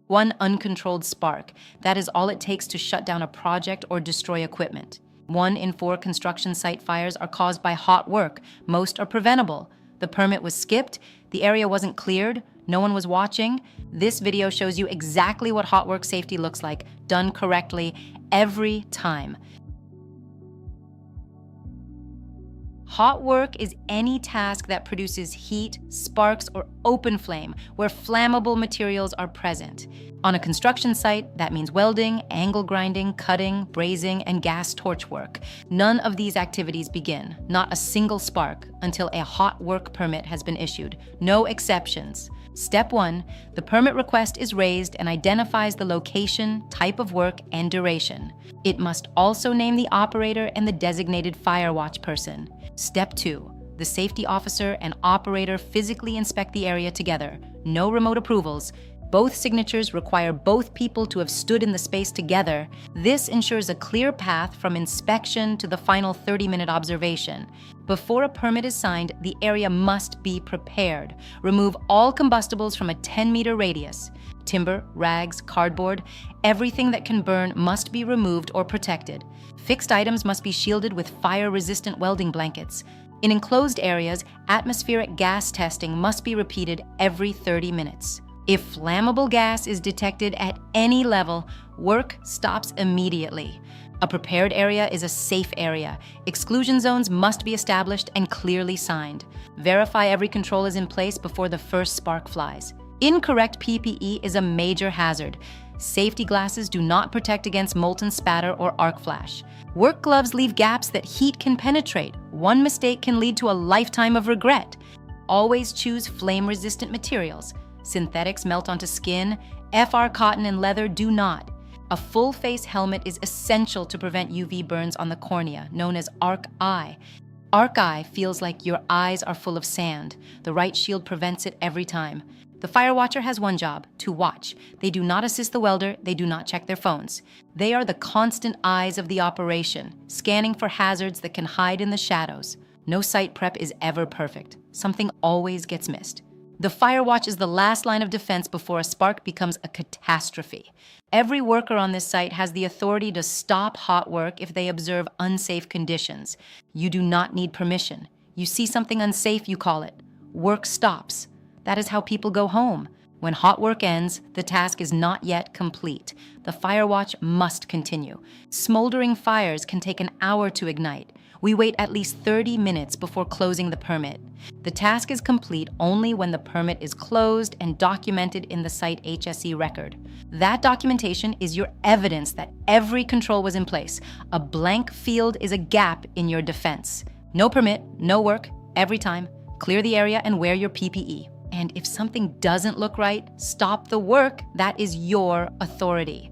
One uncontrolled spark. That is all it takes to shut down a project or destroy equipment. 1 in 4 construction site fires are caused by hot work. Most are preventable. The permit was skipped, the area wasn't cleared, no one was watching. This video shows you exactly what hot work safety looks like, done correctly every time. Hot work is any task that produces heat, sparks, or open flame, where flammable materials are present. On a construction site, that means welding, angle grinding, cutting, brazing, and gas torch work. None of these activities begin, not a single spark, until a hot work permit has been issued. No exceptions. Step 1, the permit request is raised and identifies the location, type of work, and duration. It must also name the operator and the designated fire watch person. Step 2, the safety officer and operator physically inspect the area together. No remote approvals. Both signatures require both people to have stood in the space together. This ensures a clear path from inspection to the final 30-minute observation. Before a permit is signed, the area must be prepared. Remove all combustibles from a 10-meter radius. Timber, rags, cardboard, everything that can burn must be removed or protected. Fixed items must be shielded with fire-resistant welding blankets. In enclosed areas, atmospheric gas testing must be repeated every 30 minutes. If flammable gas is detected at any level, work stops immediately. A prepared area is a safe area. Exclusion zones must be established and clearly signed. Verify every control is in place before the first spark flies. Incorrect PPE is a major hazard. Safety glasses do not protect against molten spatter or arc flash. Work gloves leave gaps that heat can penetrate. One mistake can lead to a lifetime of regret. Always choose flame-resistant materials. Synthetics melt onto skin. FR cotton and leather do not. A full-face helmet is essential to prevent UV burns on the cornea, known as arc eye. Arc eye feels like your eyes are full of sand. The right shield prevents it every time. The fire watcher has one job, to watch. They do not assist the welder, they do not check their phones. They are the constant eyes of the operation, scanning for hazards that can hide in the shadows. No site prep is ever perfect. Something always gets missed. The fire watch is the last line of defense before a spark becomes a catastrophe. Every worker on this site has the authority to stop hot work if they observe unsafe conditions. You do not need permission. You see something unsafe, you call it. Work stops. That is how people go home. When hot work ends, the task is not yet complete. The fire watch must continue. Smoldering fires can take an hour to ignite. We wait at least 30 minutes before closing the permit. The task is complete only when the permit is closed and documented in the site HSE record. That documentation is your evidence that every control was in place. A blank field is a gap in your defense. No permit, no work, every time. Clear the area and wear your PPE. And if something doesn't look right, stop the work. That is your authority.